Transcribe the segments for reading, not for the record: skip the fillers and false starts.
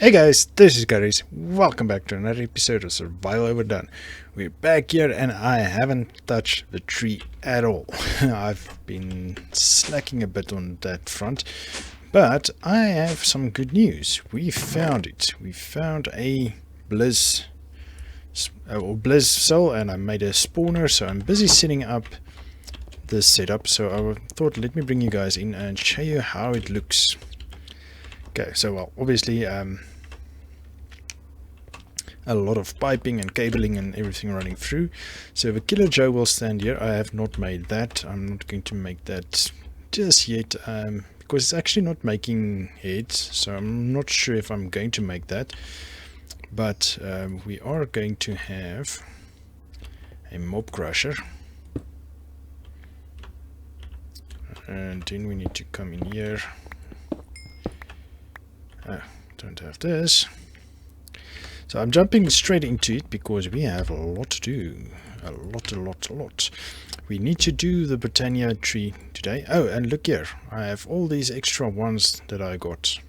Hey guys, this is Garies. Welcome back to another episode of Survival Overdone. We're back here and I haven't touched the tree at all. I've been slacking a bit on that front, but I have some good news. We found it. We found a Blizz cell and I made a spawner, so I'm busy setting up this setup. So I thought let me bring you guys in and show you how it looks. Okay, so well, obviously a lot of piping and cabling and everything running through. So the Killer Joe will stand here. I have not made that. I'm not going to make that just yet because it's actually not making heads, so I'm not sure if I'm going to make that. But we are going to have a mob crusher, and then we need to come in here. Don't have this. So I'm jumping straight into it because we have a lot to do. A lot. We need to do the Britannia tree today. Oh, and look here. I have all these extra ones that I got.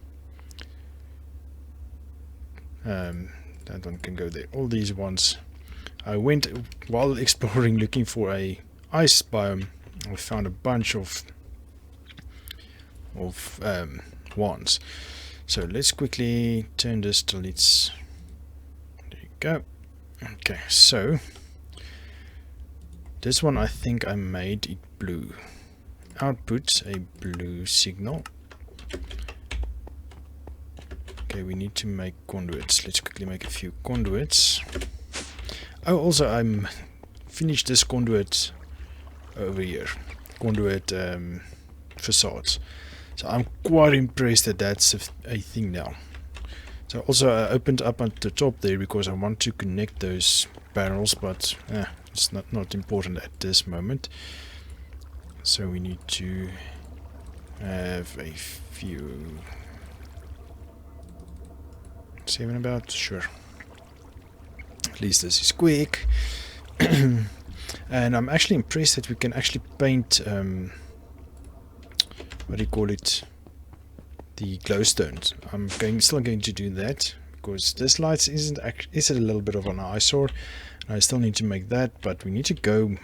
That one can go there. All these ones. I went while exploring looking for a ice biome. I found a bunch of wands. So let's quickly turn this till it's... There you go. Okay, so this one I think I made it blue. Output a blue signal. Okay, we need to make conduits. Let's quickly make a few conduits. Oh, also I'm finished this conduit over here. Conduit facades. So I'm quite impressed that that's a thing now. So also I opened up at the top there because I want to connect those barrels, but it's not important at this moment. So we need to have a few... 7 about? Sure. At least this is quick. And I'm actually impressed that we can actually paint... what do you call it, the glowstones. I'm still going to do that because this light is a little bit of an eyesore. I still need to make that, but we need to go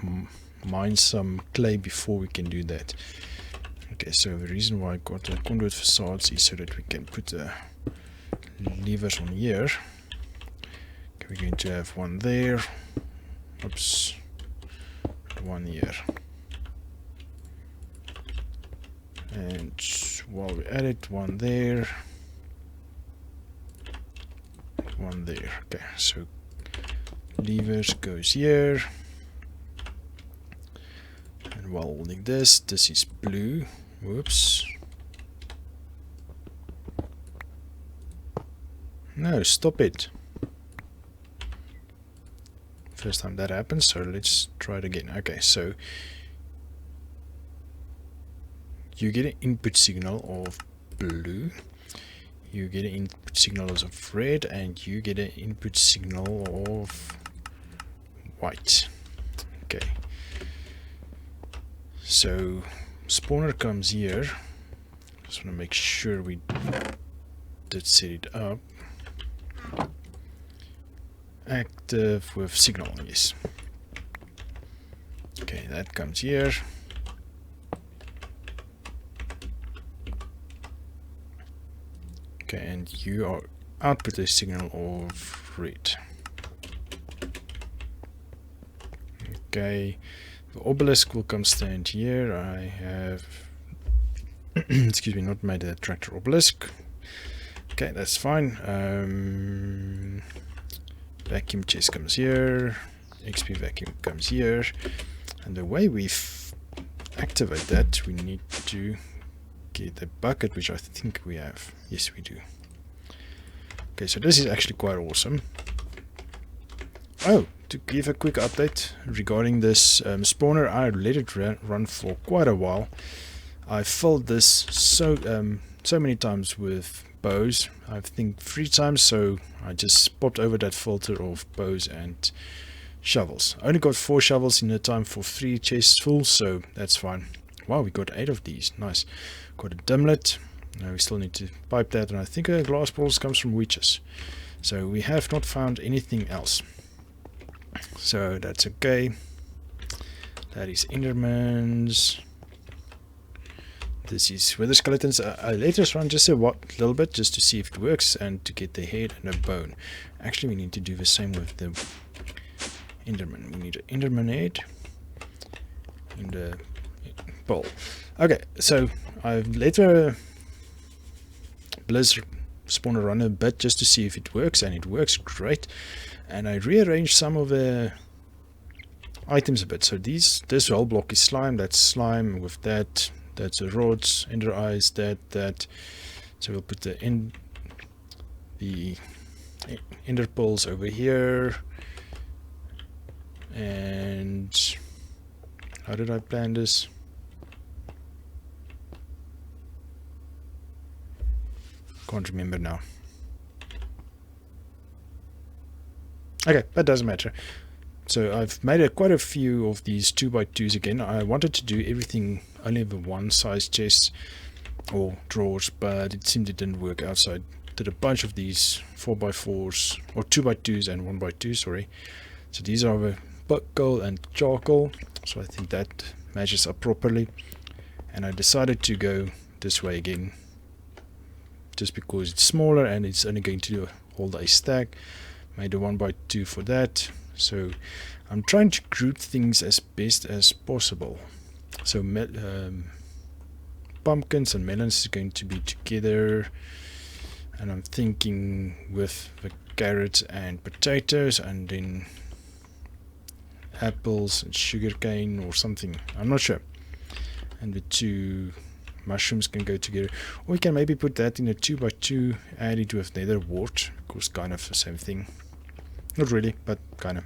mine some clay before we can do that. Okay, so the reason why I got the conduit facades is so that we can put the levers on here. Okay, we're going to have one there. Oops, one here. And while we're at it, one there, one there. Okay, so levers goes here, and while holding this is blue. Whoops. No, stop it. First time that happens, so let's try it again. Okay, so you get an input signal of blue, you get an input signal of red, and you get an input signal of white. Okay, so spawner comes here. Just want to make sure we did set it up. Active with signal, yes. Okay, that comes here. Okay, and you are output a signal of red. Okay, the obelisk will come stand here. I have excuse me, not made a tractor obelisk. Okay, that's fine. Vacuum chest comes here. XP vacuum comes here. And the way we activate that, we need to get a bucket, which I think we have. Yes, we do. Okay, so this is actually quite awesome. Oh, to give a quick update regarding this spawner, I let it run for quite a while. I filled this so many times with bows. I think 3 times, so I just popped over that filter of bows and shovels. I only got 4 shovels in the time for 3 chests full, so that's fine. Wow, we got 8 of these. Nice. Got a dimlet. Now we still need to pipe that, and I think glass balls comes from witches. So we have not found anything else. So that's okay. That is Endermans. This is wither skeletons. I let us run just a little bit just to see if it works and to get the head and a bone. Actually, we need to do the same with the Enderman. We need an Enderman head in the bowl. Okay, so I've let the Blizz spawner run a bit just to see if it works, and it works great. And I rearranged some of the items a bit. So this whole block is slime. That's slime with that. That's the rods, ender eyes, that. So we'll put the ender pearls over here. And how did I plan this? Can't remember now. Okay, that doesn't matter. So I've made quite a few of these 2x2s again. I wanted to do everything only with one size chests or drawers, but it seemed it didn't work out. So I did a bunch of these 4x4s or 2x2s and 1x2, sorry. So these are the buckle and charcoal. So I think that matches up properly. And I decided to go this way again, just because it's smaller and it's only going to hold a stack. Made a 1x2 for that. So I'm trying to group things as best as possible. So pumpkins and melons is going to be together, and I'm thinking with the carrots and potatoes, and then apples and sugarcane or something. I'm not sure. And the two mushrooms can go together, or we can maybe put that in a 2x2, add it with nether wart. Of course, kind of the same thing. Not really, but kind of.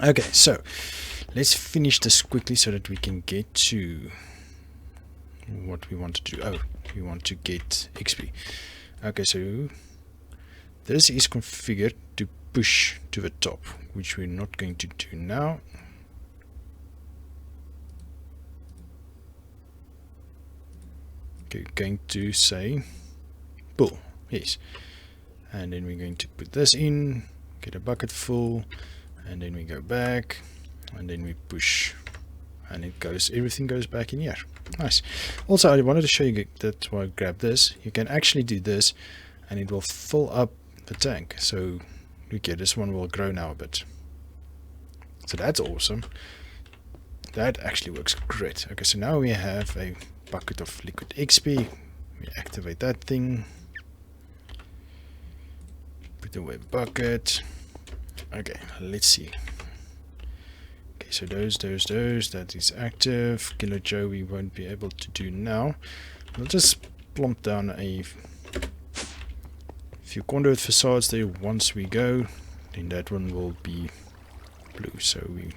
Okay, so let's finish this quickly so that we can get to what we want to do. Oh, we want to get XP. Okay, so this is configured to push to the top, which we're not going to do now. Okay, we're going to say pull, yes. And then we're going to put this in, get a bucket full, and then we go back, and then we push, and it goes, everything goes back in here. Nice. Also, I wanted to show you, that's why I grabbed this. You can actually do this and it will fill up the tank. So look here, this one will grow now a bit. So that's awesome. That actually works great. Okay, so now we have a bucket of liquid XP. We activate that thing, put away bucket. Okay, let's see. Okay, so those, that is active. Killer Joe we won't be able to do now. We'll just plump down a few conduit facades there once we go. Then that one will be blue. So we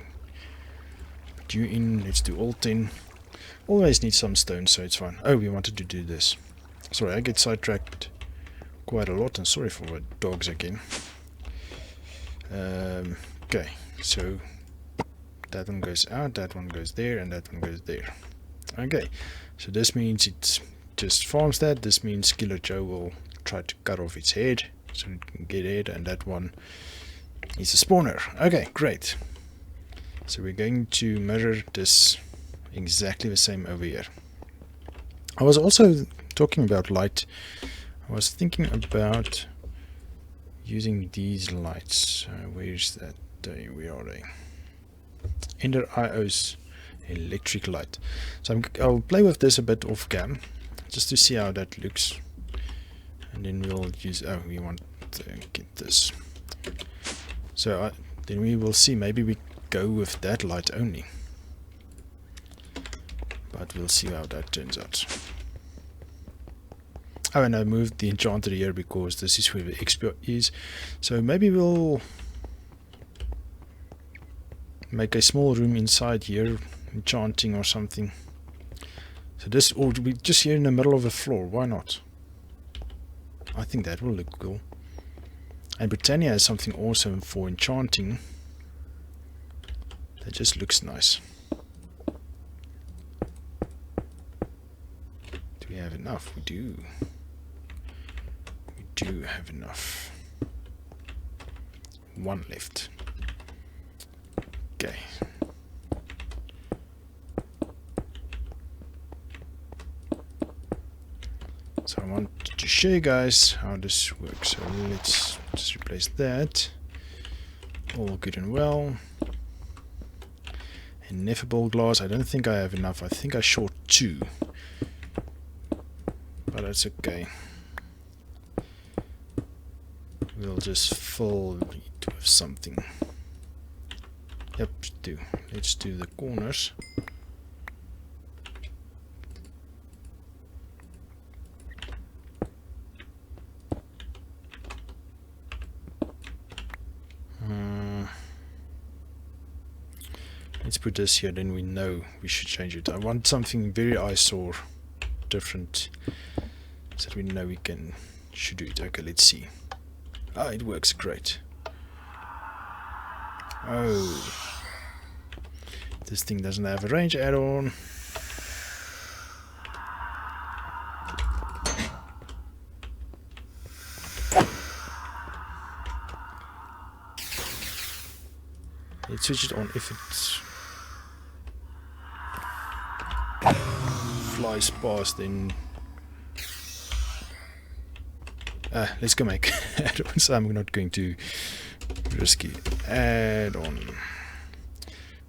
put you in, let's do all 10. Always need some stone, so it's fine. Oh, we wanted to do this. Sorry, I get sidetracked quite a lot, and sorry for the dogs again. Okay, so that one goes out, that one goes there, and that one goes there. Okay, so this means it just farms that. This means Killer Joe will try to cut off its head so it can get it, and that one is a spawner. Okay, great. So we're going to mirror this exactly the same over here. I was also talking about light. I was thinking about using these lights. Where's that? Where are they? Ender IO's electric light. So I'll play with this a bit off cam, just to see how that looks. And then we'll use. Oh, we want to get this. So then we will see. Maybe we go with that light only. But we'll see how that turns out. Oh, and I moved the enchanter here because this is where the XP is. So maybe we'll make a small room inside here, enchanting or something. So this, or we just here in the middle of the floor. Why not? I think that will look cool. And Britannia has something awesome for enchanting. That just looks nice. Do we have enough? We do. We do have enough. One left. Okay. So I want to show you guys how this works. So let's just replace that. All good and well. Ineffable glass. I don't think I have enough. I think I short 2. But that's okay. We'll just fill it with something. Yep, do. Let's do the corners. Let's put this here, then we know we should change it. I want something very eyesore different so that we know we should do it. Okay, let's see. Ah, it works great. Oh, this thing doesn't have a range add-on. Let's switch it on if it flies past, then let's go make add-ons. I'm not going to risky add-on.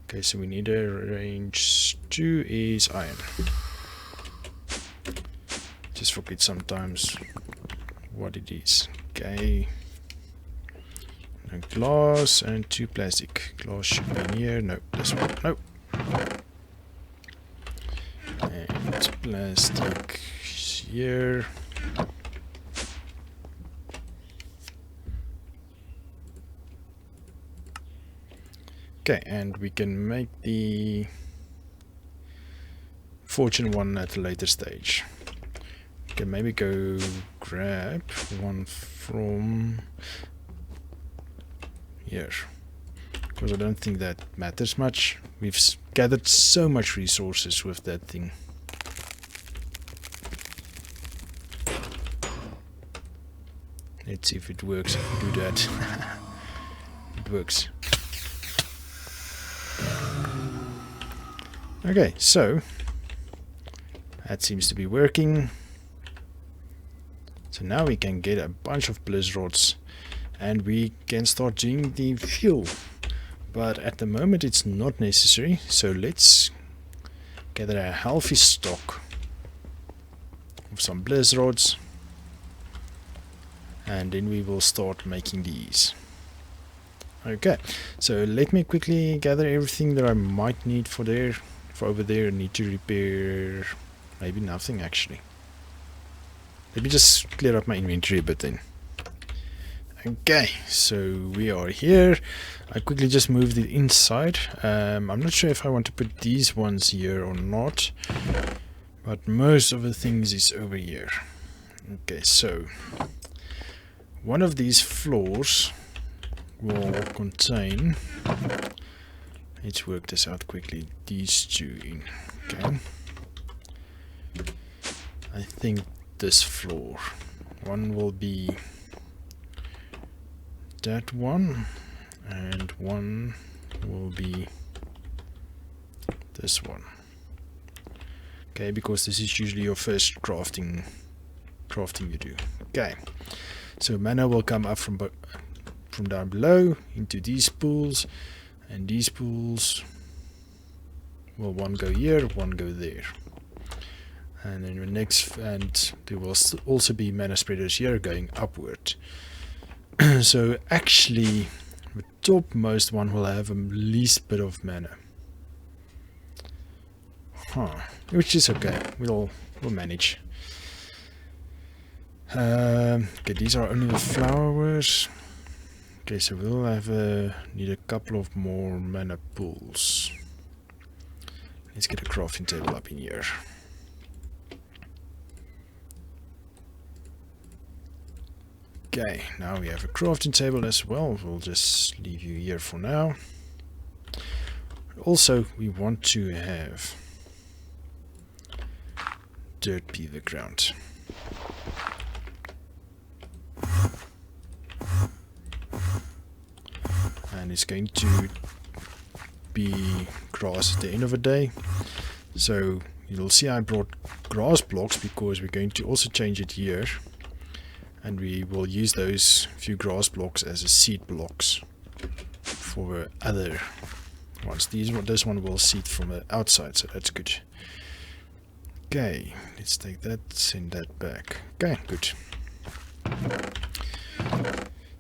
Okay, so we need a range 2 is iron. Just forget sometimes what it is. Okay. No glass and 2 plastic. Glass should be in here. No, this one. No. And plastic here. Okay, and we can make the fortune one at a later stage. Okay, maybe go grab one from here, because I don't think that matters much. We've gathered so much resources with that thing. Let's see if it works if we do that. It works. Okay, so that seems to be working. So now we can get a bunch of Blizz rods and we can start doing the fuel. But at the moment it's not necessary, so let's gather a healthy stock of some Blizz rods and then we will start making these. Okay, so let me quickly gather everything that I might need for over there. I need to repair maybe nothing actually. Let me just clear up my inventory a bit then. Okay, so we are here. I quickly just moved it inside. I'm not sure if I want to put these ones here or not, but most of the things is over here. Okay, so one of these floors will contain, let's work this out quickly, these 2 in. Okay, I think this floor one will be that one and one will be this one. Okay, because this is usually your first crafting you do. Okay, so mana will come up from down below into these pools, and these pools will one go here, one go there, and then the next, and there will also be mana spreaders here going upward. So actually the topmost one will have the least bit of mana, which is okay. We'll manage. Okay, these are only the flowers. Okay, so we'll have need a couple of more mana pools. Let's get a crafting table up in here. Okay, now we have a crafting table as well. We'll just leave you here for now. Also, we want to have dirt beaver ground. And it's going to be grass at the end of the day. So you'll see I brought grass blocks because we're going to also change it here. And we will use those few grass blocks as a seed blocks for other ones. This one will seed from the outside, so that's good. Okay, let's take that, send that back. Okay, good.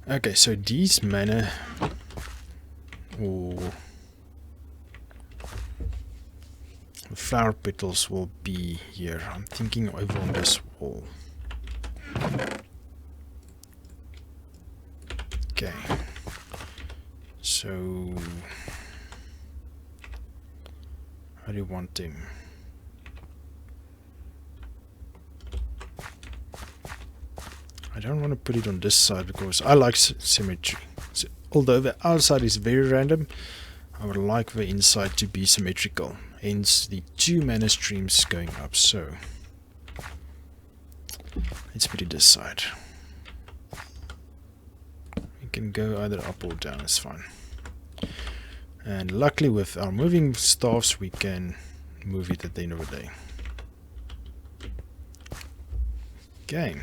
Okay, so these mana or flower petals will be here. I'm thinking over on this wall. Okay, so how do you want them? I don't want to put it on this side because I like symmetry. So, although the outside is very random, I would like the inside to be symmetrical. Hence the 2 mana streams going up. So let's put it this side. We can go either up or down, it's fine. And luckily with our moving staffs we can move it at the end of the day. Okay.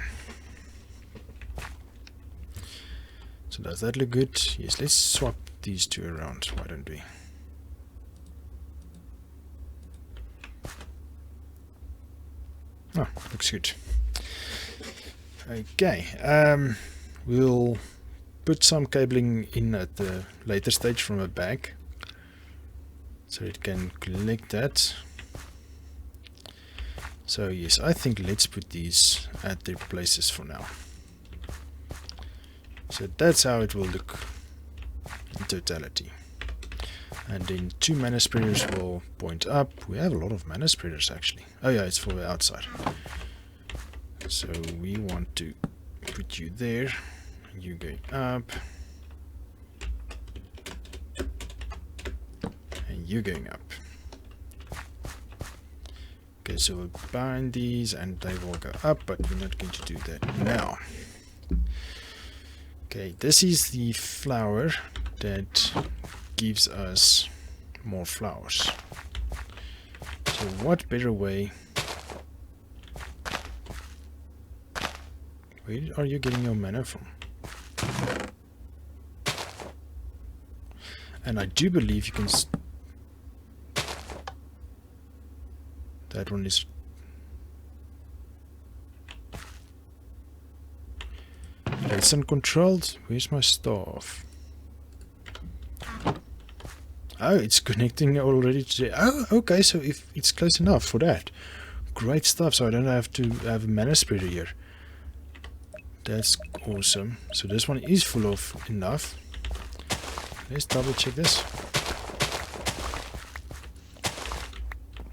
So does that look good? Yes, let's swap these two around, why don't we? Oh, looks good. Okay, we'll put some cabling in at the later stage from a bag, so it can collect that. So yes, I think let's put these at their places for now. So that's how it will look in totality. And then 2 mana spreaders will point up. We have a lot of mana spreaders actually. Oh yeah, it's for the outside. So we want to put you there. You going up. And you going up. Okay, so we'll bind these and they will go up, but we're not going to do that now. Okay, this is the flower that gives us more flowers. So what better way? Where are you getting your mana from? And I do believe you can... That one is... It's uncontrolled. Where's my staff? Oh, it's connecting already today. Oh, okay, so if it's close enough for that. Great stuff, so I don't have to have a mana spreader here. That's awesome. So this one is full of enough. Let's double check this.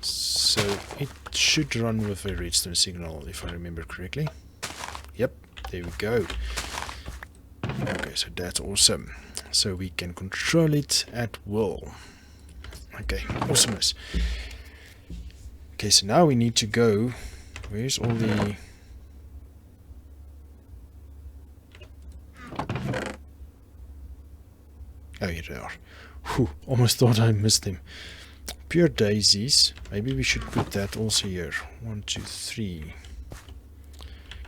So it should run with a redstone signal if I remember correctly. Yep, there we go. Okay, so that's awesome. So we can control it at will. Okay, awesomeness. Okay, so now we need to go. Where's all the... Oh, here they are. Whew, almost thought I missed them. Pure daisies. Maybe we should put that also here. 1, 2, 3.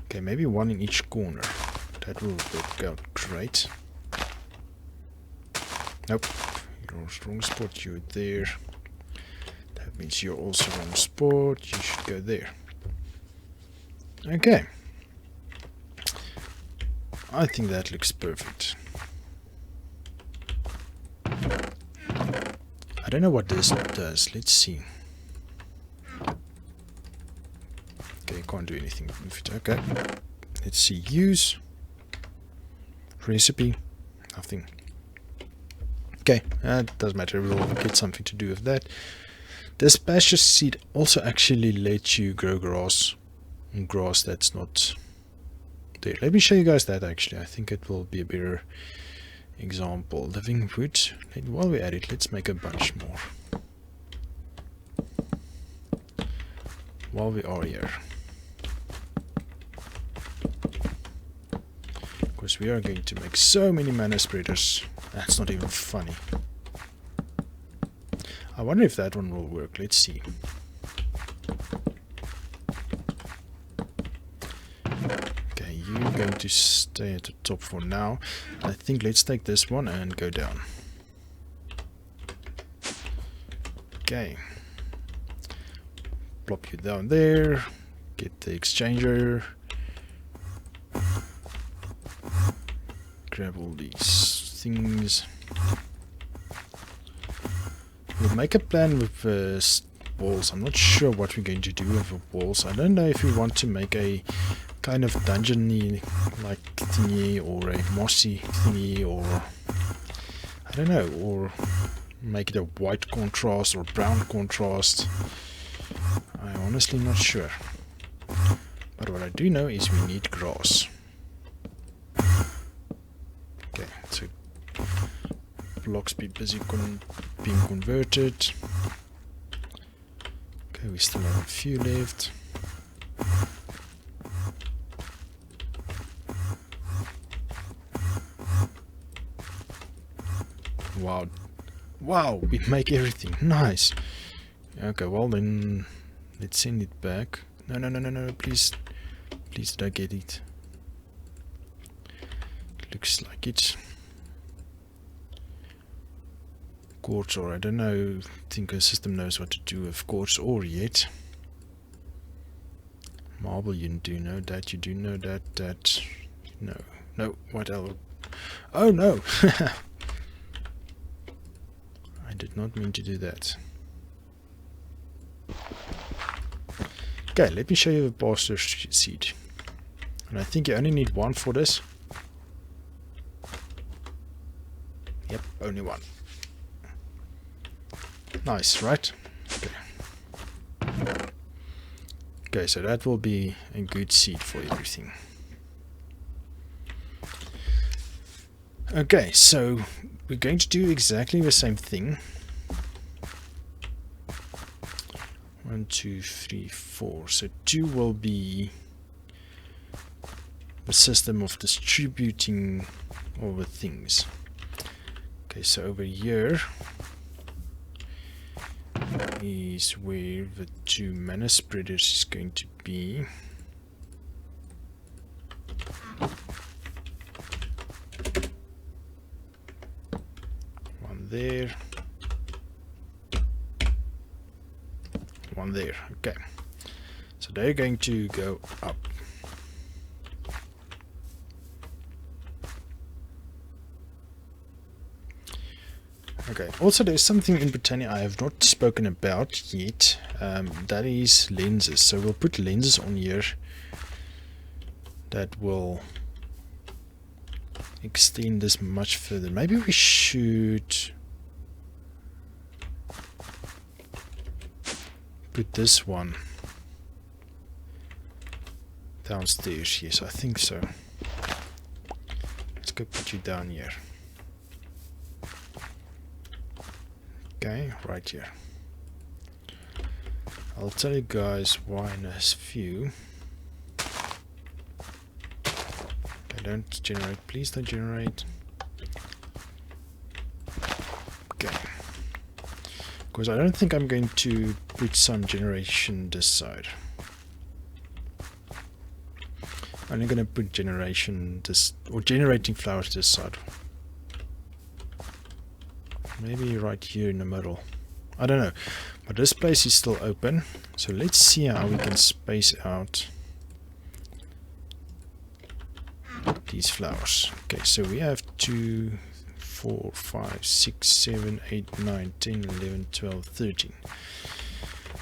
Okay, maybe one in each corner. That will work out great. Nope. You're wrong spot. You're there. That means you're also wrong spot. You should go there. Okay. I think that looks perfect. I don't know what this does. Let's see. Okay, can't do anything with it. Okay. Let's see. Use. Recipe. Nothing. Okay, doesn't matter. We'll get something to do with that. This pasture seed also actually lets you grow grass. Grass that's not there. Let me show you guys that actually. I think it will be a better example. Living wood. While we're at it, let's make a bunch more. While we are here. because we are going to make so many mana spreaders. That's not even funny. I wonder if that one will work. Let's see. Okay, you're going to stay at the top for now. I think let's take this one and go down. Okay. Plop you down there. Get the exchanger. Grab all these things. We'll make a plan with walls. I'm not sure what we're going to do with the walls. I don't know if we want to make a kind of dungeon-y like thingy, or a mossy thingy, or I don't know, or make it a white contrast or brown contrast. I'm honestly not sure. But what I do know is we need grass. Okay, so blocks be busy being converted. Okay, we still have a few left. Wow. Wow, we make everything. Nice. Okay, well then let's send it back. No, please. Please, did I get it? Looks like it. Quartz ore. I don't know. I think the system knows what to do with quartz ore yet. Marble, you do know that. You do know that. No. What else? Oh no! I did not mean to do that. Okay, let me show you the pasture seed. And I think you only need one for this. Yep, only one. Nice, right? Okay. Okay, so that will be a good seed for everything. Okay, so we're going to do exactly the same thing. 1, 2, 3, 4. So 2 will be the system of distributing all the things. Okay, so over here is where the 2 mana spreaders is going to be. One there. One there. Okay. So they're going to go up. Okay, also there's something in Britannia I have not spoken about yet, that is lenses. So we'll put lenses on here that will extend this much further. Maybe we should put this one downstairs. Yes, I think so. Let's go put you down here. Okay, right here. I'll tell you guys why in a few. Okay, don't generate, please don't generate. Okay. Because I don't think I'm going to put sun generation this side. I'm only going to put generation this, or generating flowers this side. Maybe right here in the middle. I don't know. But this place is still open. So let's see how we can space out these flowers. Okay, so we have 2, 4, 5, 6, 7, 8, 9, 10, 11, 12, 13.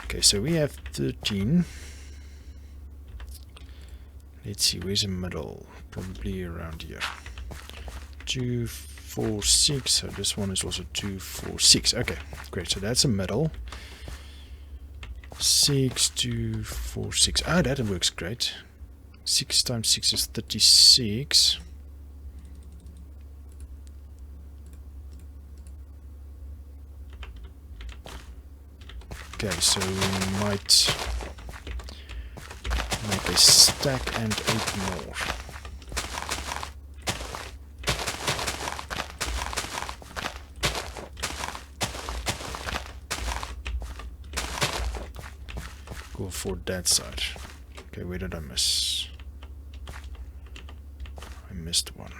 Okay, so we have 13. Let's see, where's the middle? Probably around here. 2, 4, 6. So this one is also 2, 4, 6. Okay, great. So that's a middle. 6, 2, 4, 6. Ah, that works great. 6 times 6 is 36. Okay, so we might make a stack and 8 more. Cool for that side. Okay, where did I miss? I missed one.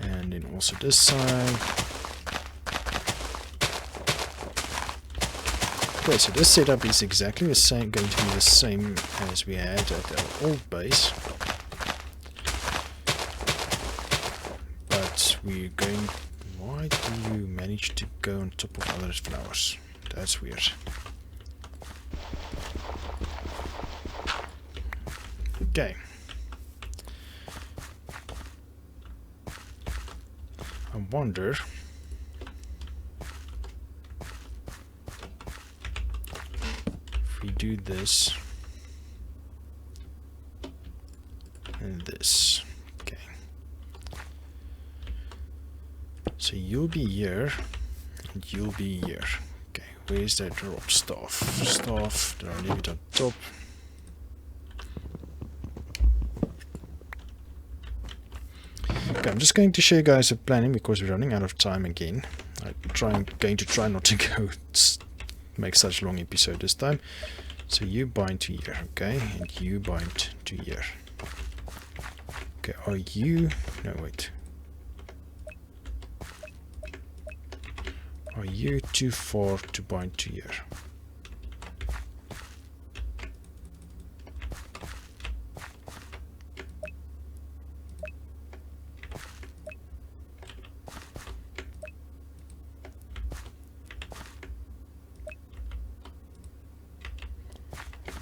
And then also this side. Okay, so this setup is exactly the same, going to be the same as we had at our old base. But we're going... Why do you manage to go on top of other flowers? That's weird. Okay. I wonder if we do this and this. Okay. So you'll be here and you'll be here. Okay, where's that drop? Staff. Staff, then I'll leave it on top. Okay, I'm just going to show you guys the planning because we're running out of time again. I'm going to try not to go make such long episode this time. So you bind to here, okay, and you bind to here. Okay, are you... No, wait. Are you too far to bind to here?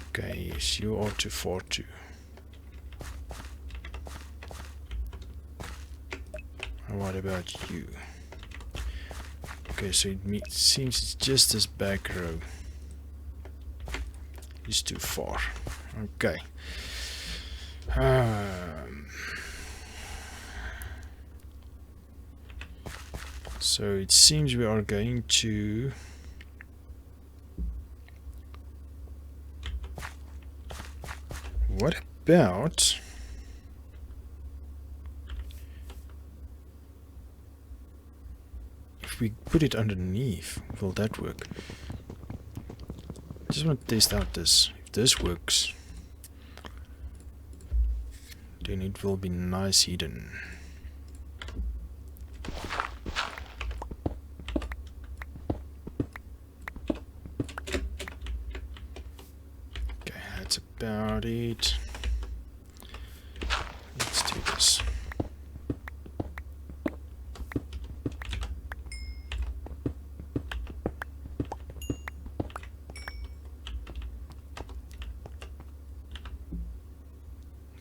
Okay, yes, you are too far too. And what about you? Okay, so it seems it's just this back row is too far. Okay. So it seems we are going to... What about... if we put it underneath, will that work? I just want to test out this. If this works, then it will be nice hidden. Okay, that's about it. Let's do this.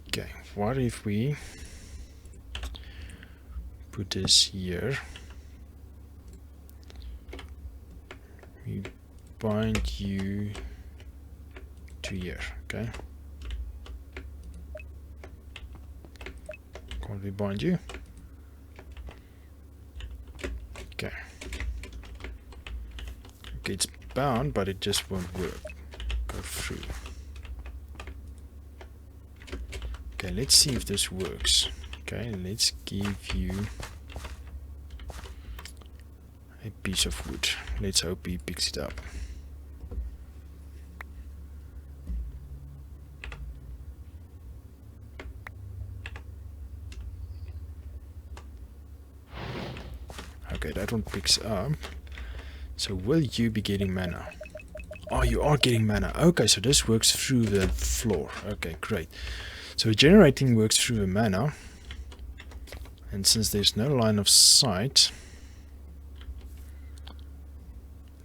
Okay, what if we put this here? We bind you to here, okay? Can't we bind you? Okay. Okay, it's bound, but it just won't work. Go through. Okay, let's see if this works. Okay, let's give you a piece of wood. Let's hope he picks it up. Okay, that one picks up. So will you be getting mana? Oh, you are getting mana. Okay, so this works through the floor. Okay, great. So generating works through the mana, and since there's no line of sight,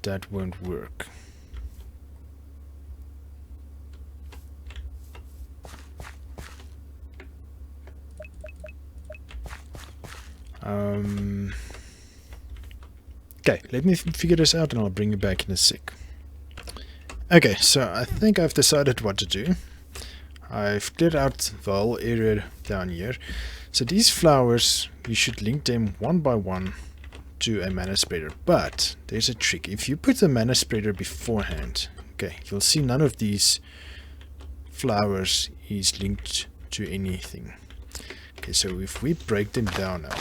that won't work. Okay, let me figure this out and I'll bring you back in a sec. Okay, so I think I've decided what to do. I've cleared out the whole area down here. So these flowers, you should link them one by one to a mana spreader. But there's a trick. If you put the mana spreader beforehand, okay, you'll see none of these flowers is linked to anything. Okay, so if we break them down now.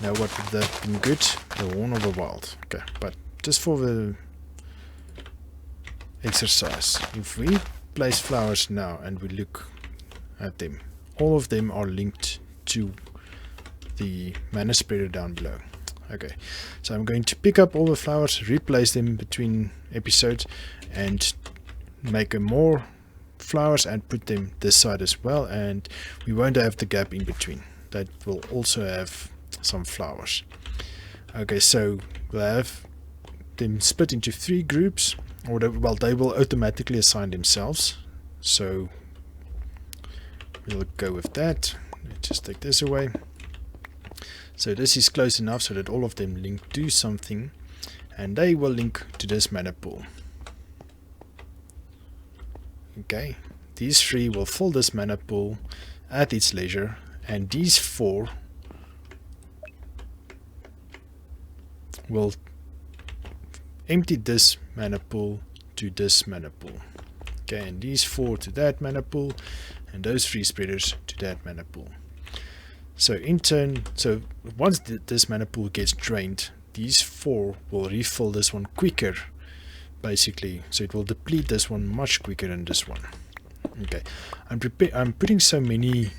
Now what would that have been good? The Horn of the Wild. Okay, but just for the exercise, if we place flowers now and we look at them, all of them are linked to the mana spreader down below. Okay, so I'm going to pick up all the flowers, replace them between episodes, and make more flowers and put them this side as well, and we won't have the gap in between. That will also have some flowers. Okay, so we'll have them split into 3 groups, or they will automatically assign themselves. So we'll go with that. Let's just take this away. So this is close enough so that all of them link to something, and they will link to this mana pool. Okay, these 3 will fill this mana pool at its leisure, and these 4 will empty this mana pool to this mana pool. Okay, and these 4 to that mana pool, and those 3 spreaders to that mana pool. So in turn, so once this mana pool gets drained, these 4 will refill this one quicker, basically. So it will deplete this one much quicker than this one. Okay, I'm putting so many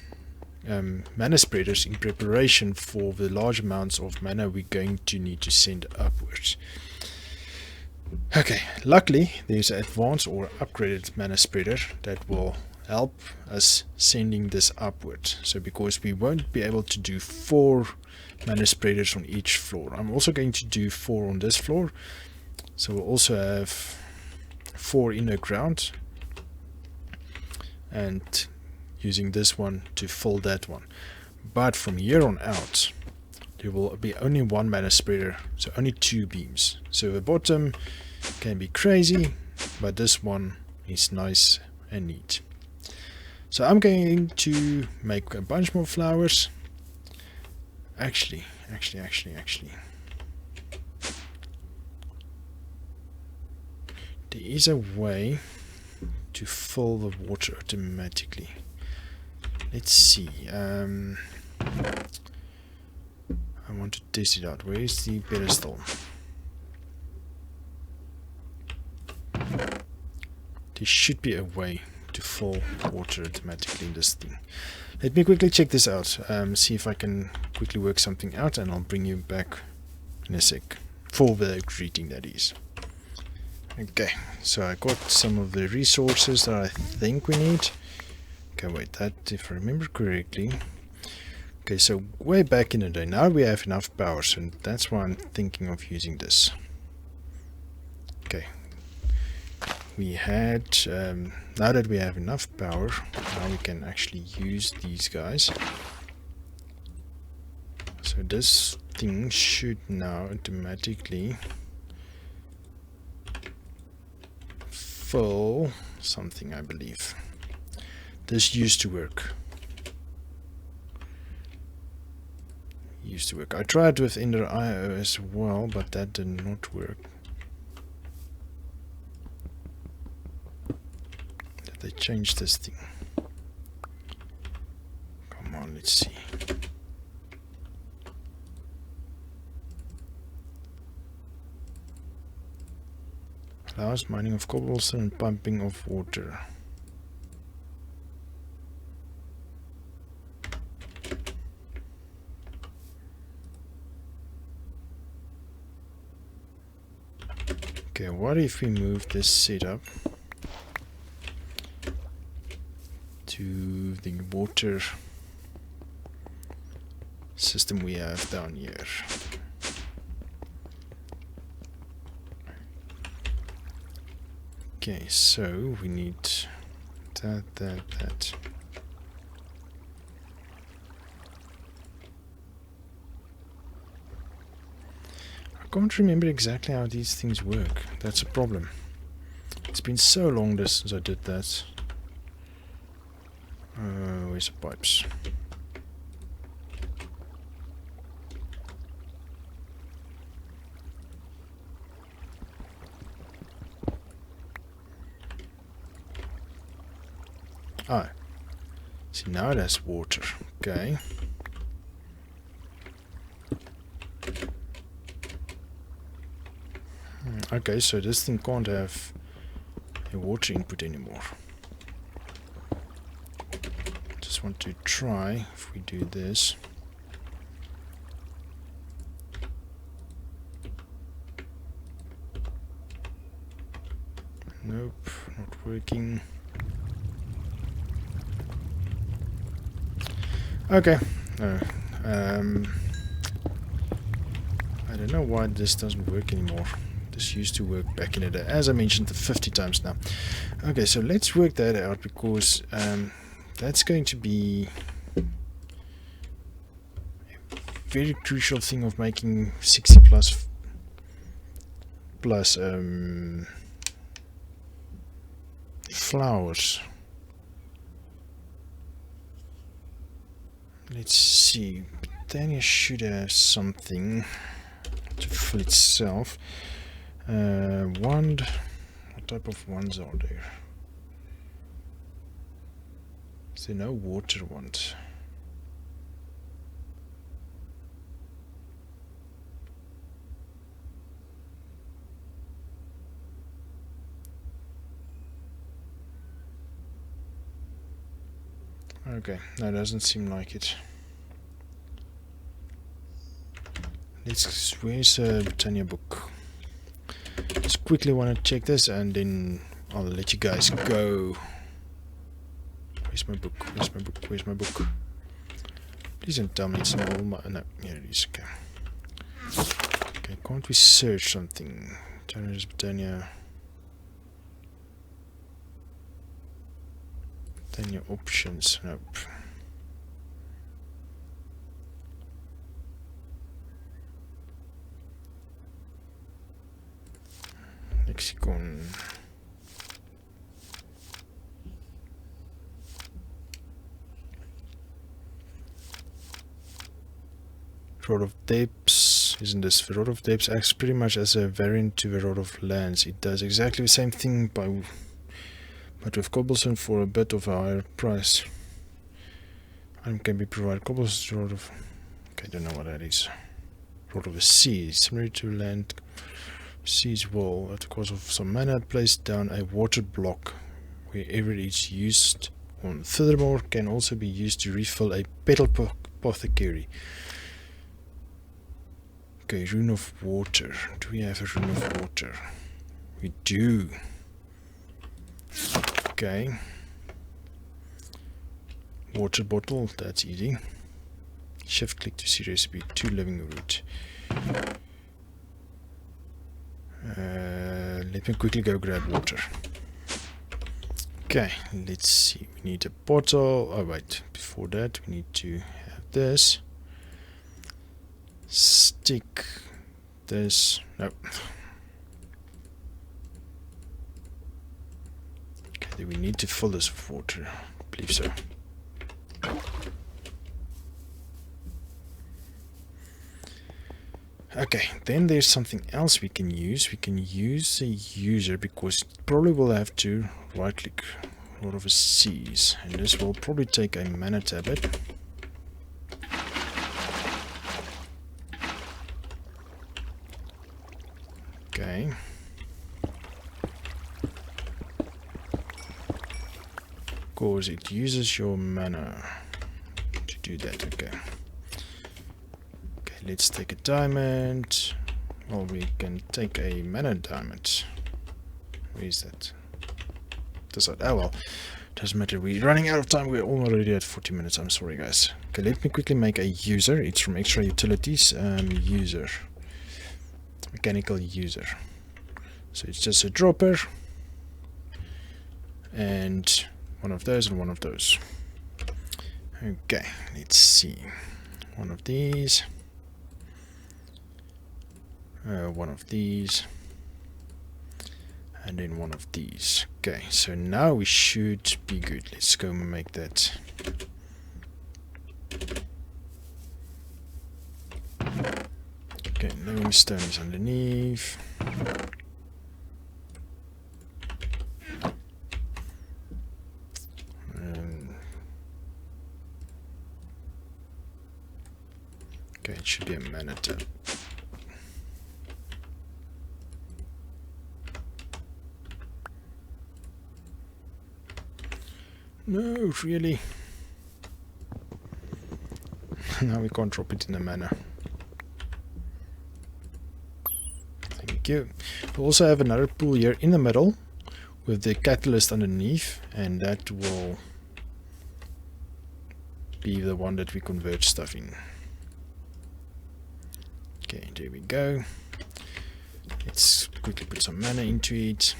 mana spreaders in preparation for the large amounts of mana we're going to need to send upwards. Okay, luckily there's an advanced or upgraded mana spreader that will help us sending this upwards. So because we won't be able to do 4 mana spreaders on each floor, I'm also going to do 4 on this floor. So we'll also have 4 inner ground, and using this one to fill that one. But from here on out, there will be only 1 mana spreader, so only 2 beams. So the bottom can be crazy, but this one is nice and neat. So I'm going to make a bunch more flowers. Actually. There is a way to fill the water automatically. Let's see. I want to test it out. Where is the pedestal? There should be a way to fill water automatically in this thing. Let me quickly check this out. See if I can quickly work something out, and I'll bring you back in a sec. For the greeting, that is. Okay, so I got some of the resources that I think we need. Okay, wait, that if I remember correctly. Okay, so way back in the day, now we have enough power, so that's why I'm thinking of using this. Okay, we had, now that we have enough power, now we can actually use these guys. So this thing should now automatically fill something, I believe. This used to work. I tried with Ender IO as well, but that did not work. Did they change this thing? Come on, let's see. Allows mining of cobblestone and pumping of water. Okay, what if we move this setup to the water system we have down here? Okay, so we need that. I can't remember exactly how these things work. That's a problem. It's been so long since I did that. Where's the pipes? Ah, see, now it has water. Okay. Okay, so this thing can't have a water input anymore. Just want to try if we do this. Nope, not working. Okay, no. I don't know why this doesn't work anymore. This used to work back in the day, as I mentioned 50 times now. Okay, so let's work that out, because that's going to be a very crucial thing of making 60 plus flowers. Let's see. Botania should have something to fill itself. Wand. What type of wands are there? Is there no water wand? Okay, no, doesn't seem like it. Where's Botania book? Just quickly want to check this and then I'll let you guys go. Where's my book? Where's my book? Where's my book? Please don't tell me it's not all my... No, here it is. Okay. Okay, can't we search something? Challenges Botania. Botania options. Nope. Lexicon. Rod of Depths. Isn't this? The Rod of Depths acts pretty much as a variant to the Rod of Lands. It does exactly the same thing, but with cobblestone for a bit of a higher price. Item can be provided. Cobblestone Rod of... Okay, I don't know what that is. Rod of the Sea. Similar to land... Sea's wall. At the cost of some mana, place down a water block wherever it is used. Furthermore, can also be used to refill a petal apothecary. Okay, rune of water. Do we have a rune of water? We do. Okay. Water bottle, that's easy. Shift click to see recipe. 2 living root. Let me quickly go grab water. Okay, let's see. We need a bottle. Oh wait, before that we need to have this. Stick this. No. Okay, then we need to fill this with water. I believe so. Okay, then there's something else we can use. We can use a user, because it probably will have to right click a lot of C's, and this will probably take a mana tablet. Okay. Because it uses your mana to do that. Okay. Let's take a diamond. Well, we can take a mana diamond. Where is that? This side. Oh well, doesn't matter. We're running out of time. We're already at 40 minutes. I'm sorry, guys. Okay, let me quickly make a user. It's from Extra Utilities. User. Mechanical user. So it's just a dropper. And one of those and one of those. Okay, let's see. One of these. One of these, and then one of these. Okay, so now we should be good. Let's go and make that. Okay, living stone is underneath. Okay, it should be a mana tab. No, really. Now we can't drop it in the manor. Thank you. We'll also have another pool here in the middle with the catalyst underneath, and that will be the one that we convert stuff in. Okay, there we go. Let's quickly put some mana into it.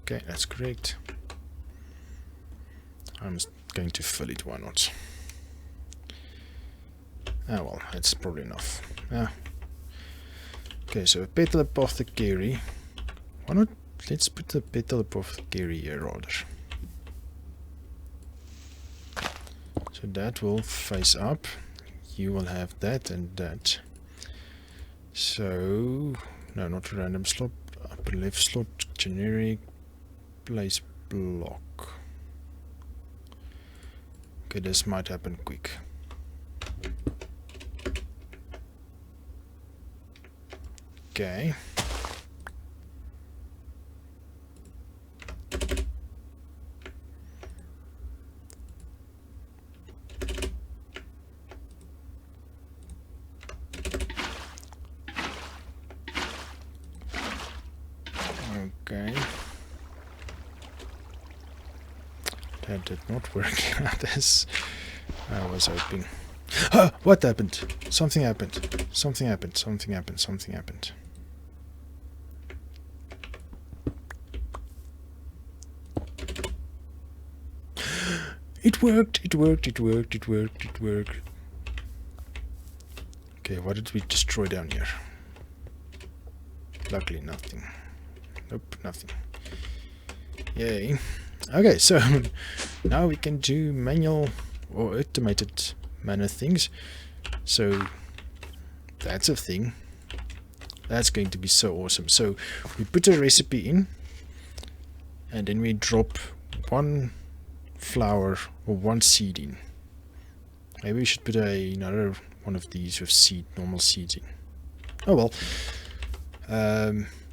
Okay, that's correct. I'm just going to fill it, why not? Ah, well, that's probably enough. Okay, so a petal apothecary. Why not? Let's put the petal apothecary here rather. So that will face up. You will have that and that. So, no, not random slot. Upper left slot, generic, place block. Okay, this might happen quick. Okay. Okay. That did not work as I was hoping. Ah, what happened? Something happened. Something happened. Something happened. Something happened. It worked. It worked. It worked. It worked. It worked. Okay, what did we destroy down here? Luckily, nothing. Nope, nothing. Yay. Okay, so now we can do manual or automated mana things. So that's a thing. That's going to be so awesome. So we put a recipe in, and then we drop one flower or one seed in. Maybe we should put another one of these with normal seeds in. Oh well.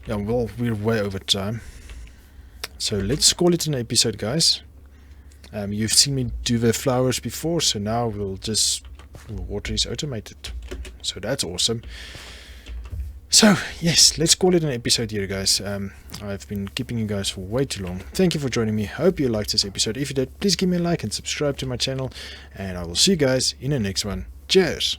Yeah, well, we're way over time. So let's call it an episode, guys. You've seen me do the flowers before, so now water is automated. So that's awesome. So, yes, let's call it an episode here, guys. I've been keeping you guys for way too long. Thank you for joining me. Hope you liked this episode. If you did, please give me a like and subscribe to my channel. And I will see you guys in the next one. Cheers!